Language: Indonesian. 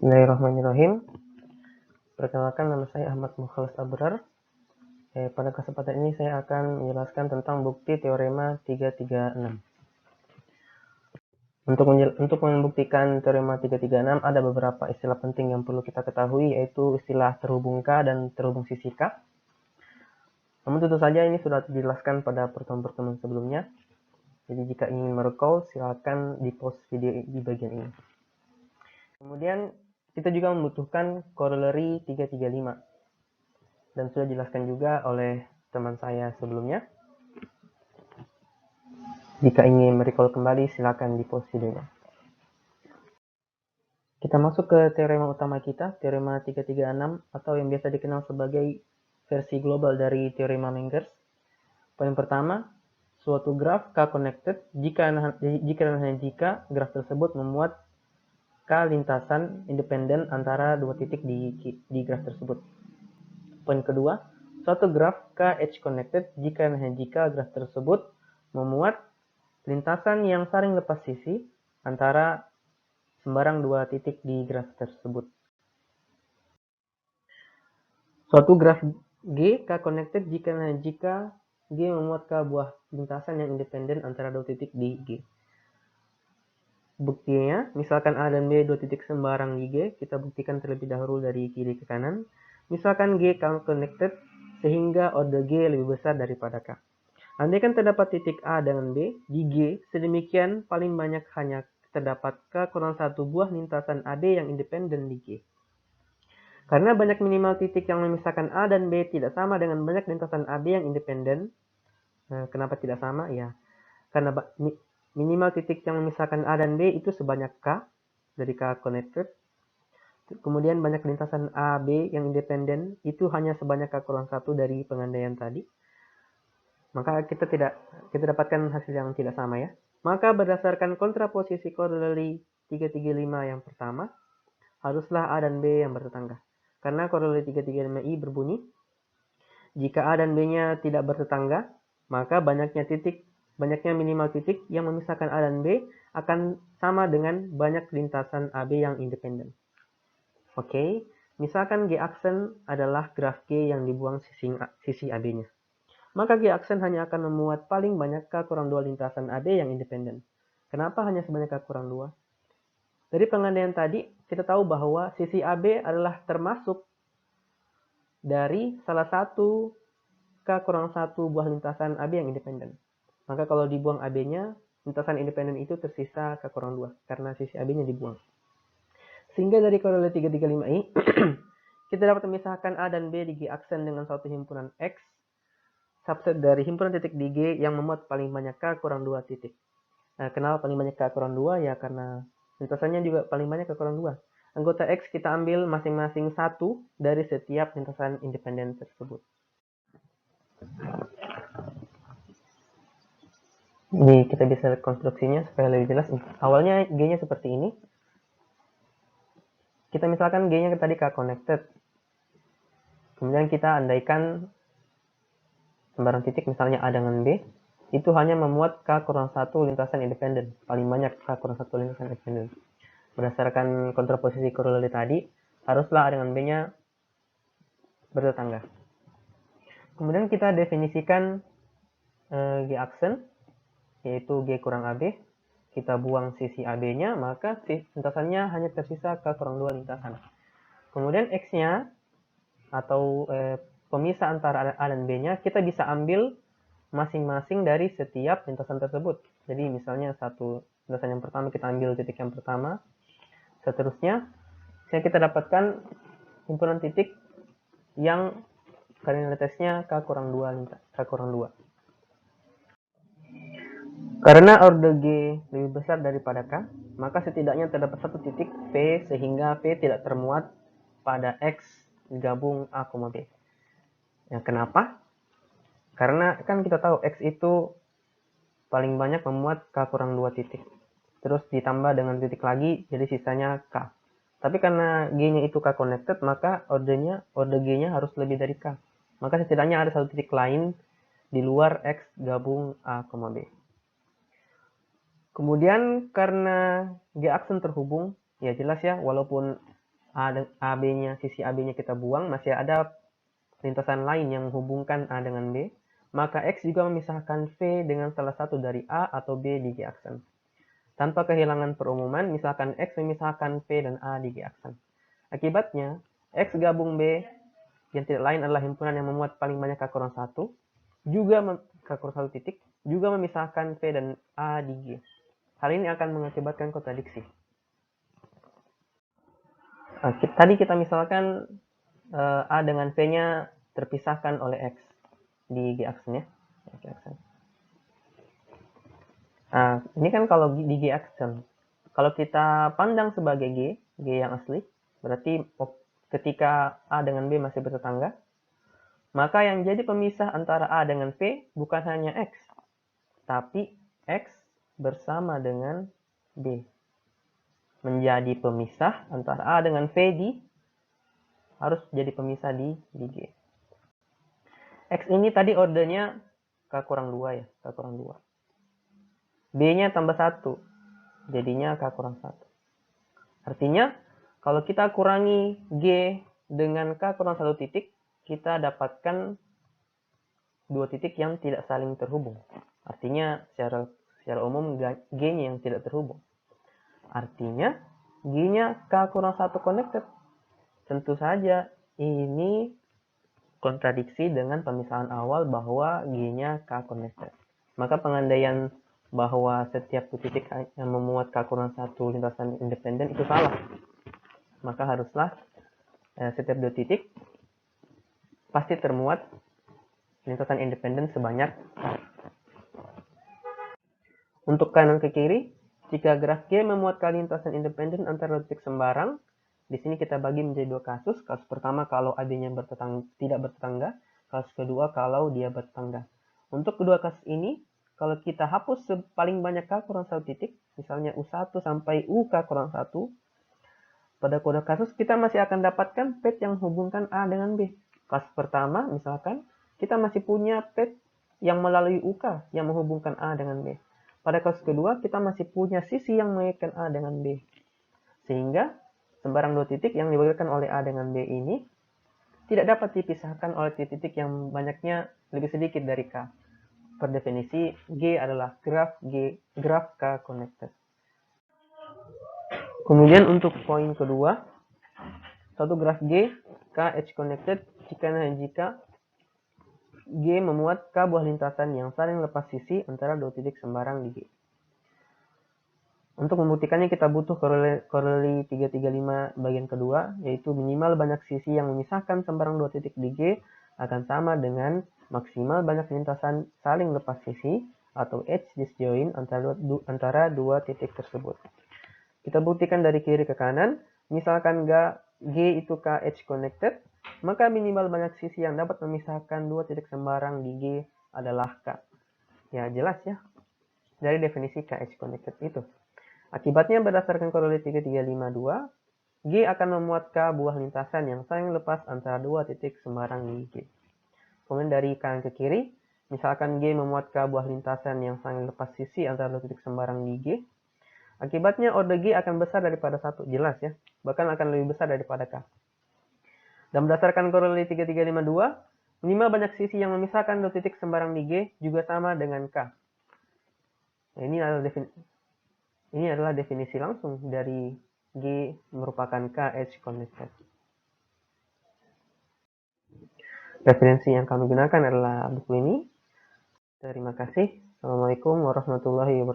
Bismillahirrahmanirrahim. Perkenalkan, nama saya Ahmad Mukhalis Abrar. Pada kesempatan ini saya akan menjelaskan tentang bukti teorema 336. Untuk membuktikan teorema 336 ada beberapa istilah penting yang perlu kita ketahui, yaitu istilah terhubung K dan terhubung sisi K. Namun tentu saja ini sudah dijelaskan pada pertemuan-pertemuan sebelumnya. Jadi jika ingin merecall, silakan di pause video di bagian ini. Kemudian kita juga membutuhkan corollary 335. Dan sudah dijelaskan juga oleh teman saya sebelumnya. Jika ingin merecall kembali, silakan di pause videonya. Kita masuk ke teorema utama kita, teorema 336, atau yang biasa dikenal sebagai versi global dari teorema Mengers. Poin pertama, suatu graf K-connected jika dan hanya jika graf tersebut memuat K lintasan independen antara dua titik di graf tersebut. Poin kedua, suatu graf K H-connected jika dan hanya jika graf tersebut memuat lintasan yang saling lepas sisi antara sembarang dua titik di graf tersebut. Suatu graf G K-connected jika dan hanya jika G memuat K buah lintasan yang independen antara dua titik di G. Buktinya, misalkan A dan B dua titik sembarang di G, kita buktikan terlebih dahulu dari kiri ke kanan. Misalkan G connected sehingga order G lebih besar daripada K. Andaikan terdapat titik A dengan B di G, sedemikian paling banyak hanya terdapat K kurang satu buah lintasan AB yang independen di G. Karena banyak minimal titik yang memisahkan A dan B tidak sama dengan banyak lintasan AB yang independen. Kenapa tidak sama? Ya, karena minimal titik yang memisahkan A dan B itu sebanyak K dari K connected. Kemudian banyak lintasan A, B yang independen itu hanya sebanyak K kurang 1 dari pengandaian tadi. Maka kita dapatkan hasil yang tidak sama ya. Maka berdasarkan kontraposisi corollary 335 yang pertama, haruslah A dan B yang bertetangga. Karena corollary 335I berbunyi, jika A dan B-nya tidak bertetangga, maka banyaknya minimal titik yang memisahkan A dan B akan sama dengan banyak lintasan AB yang independen. Oke, misalkan G aksen adalah graf G yang dibuang sisi AB-nya. Maka G aksen hanya akan memuat paling banyak K kurang 2 lintasan AB yang independen. Kenapa hanya sebanyak K kurang 2? Dari pengandaian tadi, kita tahu bahwa sisi AB adalah termasuk dari salah satu K kurang 1 buah lintasan AB yang independen. Maka kalau dibuang AB-nya, lintasan independen itu tersisa K kurang 2, karena sisi AB-nya dibuang. Sehingga dari corollary 335I, kita dapat memisahkan A dan B di G aksen dengan suatu himpunan X, subset dari himpunan titik di G yang memuat paling banyak K kurang 2 titik. Nah, kenapa paling banyak K kurang 2? Ya karena lintasannya juga paling banyak K kurang 2. Anggota X kita ambil masing-masing satu dari setiap lintasan independen tersebut. Jadi kita bisa lihat konstruksinya supaya lebih jelas. Awalnya G-nya seperti ini. Kita misalkan G-nya tadi K connected. Kemudian kita andaikan sembarang titik misalnya A dengan B, itu hanya memuat K kurang 1 lintasan independen. Paling banyak K kurang 1 lintasan independen. Berdasarkan kontraposisi corollary tadi, haruslah A dengan B-nya bertetangga. Kemudian kita definisikan G aksen, yaitu G kurang AB. Kita buang sisi AB-nya, maka lintasannya hanya tersisa K kurang 2 lintasan. Kemudian X-nya, atau pemisah antara A dan B-nya, kita bisa ambil masing-masing dari setiap lintasan tersebut. Jadi misalnya satu lintasan yang pertama kita ambil titik yang pertama, seterusnya kita dapatkan himpunan titik yang kardinalitasnya K kurang 2. Karena order G lebih besar daripada K, maka setidaknya terdapat satu titik P sehingga P tidak termuat pada X gabung A, B. Ya, kenapa? Karena kan kita tahu X itu paling banyak memuat K kurang 2 titik. Terus ditambah dengan titik lagi, jadi sisanya K. Tapi karena G-nya itu K connected, maka order G-nya harus lebih dari K. Maka setidaknya ada satu titik lain di luar X gabung A, B. Kemudian karena G aksen terhubung, ya jelas ya, walaupun AB-nya, sisi AB-nya kita buang, masih ada lintasan lain yang menghubungkan A dengan B, maka X juga memisahkan V dengan salah satu dari A atau B di G aksen. Tanpa kehilangan perumuman, misalkan X memisahkan V dan A di G aksen. Akibatnya, X gabung B yang tidak lain adalah himpunan yang memuat paling banyak K-1, juga K-1 titik, juga memisahkan V dan A di G. Hal ini akan mengakibatkan kontradiksi. Tadi kita misalkan A dengan V-nya terpisahkan oleh X di G aksen ya. Nah, ini kan kalau di G aksen. Kalau kita pandang sebagai G yang asli, berarti ketika A dengan B masih bertetangga, maka yang jadi pemisah antara A dengan V bukan hanya X, tapi X bersama dengan B. Menjadi pemisah antara A dengan V harus jadi pemisah di G. X ini tadi ordernya K-2 ya, K-2. B-nya tambah 1, jadinya K-1. Artinya, kalau kita kurangi G dengan K-1 titik, kita dapatkan 2 titik yang tidak saling terhubung. Artinya, secara umum G-nya yang tidak terhubung. Artinya, G-nya K-1 connected. Tentu saja, ini kontradiksi dengan pemisahan awal bahwa G-nya K connected. Maka pengandaian bahwa setiap titik yang memuat K-1 lintasan independen itu salah. Maka haruslah setiap 2 titik pasti termuat lintasan independen sebanyak K. Untuk kanan ke kiri, jika graf G memuat lintasan independen antara 2 titik sembarang, di sini kita bagi menjadi 2 kasus. Kasus pertama kalau AB-nya tidak bertetangga, kasus kedua kalau dia bertetangga. Untuk kedua kasus ini, kalau kita hapus paling banyak K-1 titik, misalnya U1 sampai UK-1, pada kode kasus kita masih akan dapatkan pet yang menghubungkan A dengan B. Kasus pertama, misalkan, kita masih punya pet yang melalui UK yang menghubungkan A dengan B. Pada kasus kedua, kita masih punya sisi yang mengaitkan A dengan B. Sehingga, sembarang 2 titik yang dibagikan oleh A dengan B ini tidak dapat dipisahkan oleh titik yang banyaknya lebih sedikit dari K. Per definisi, G adalah graf K connected. Kemudian untuk poin kedua, satu graf G, K H connected jika G memuat K buah lintasan yang saling lepas sisi antara 2 titik sembarang di G. Untuk membuktikannya kita butuh koreli 335 bagian kedua, yaitu minimal banyak sisi yang memisahkan sembarang 2 titik di G akan sama dengan maksimal banyak lintasan saling lepas sisi atau edge disjoint antara 2 titik tersebut. Kita buktikan dari kiri ke kanan, misalkan G itu K edge connected, maka minimal banyak sisi yang dapat memisahkan 2 titik sembarang di G adalah K. Ya, jelas ya. Dari definisi K edge connected itu. Akibatnya berdasarkan koreli 3352, G akan memuat K buah lintasan yang saling lepas antara 2 titik sembarang di G. Kemudian dari kanan ke kiri, misalkan G memuat K buah lintasan yang saling lepas sisi antara 2 titik sembarang di G. Akibatnya order G akan besar daripada 1, jelas ya. Bahkan akan lebih besar daripada K. Dan berdasarkan koreli 3352, minimal banyak sisi yang memisahkan 2 titik sembarang di G juga sama dengan K. Nah, ini adalah definisi langsung dari G merupakan K edge connected. Referensi yang kami gunakan adalah buku ini. Terima kasih. Assalamualaikum warahmatullahi wabarakatuh.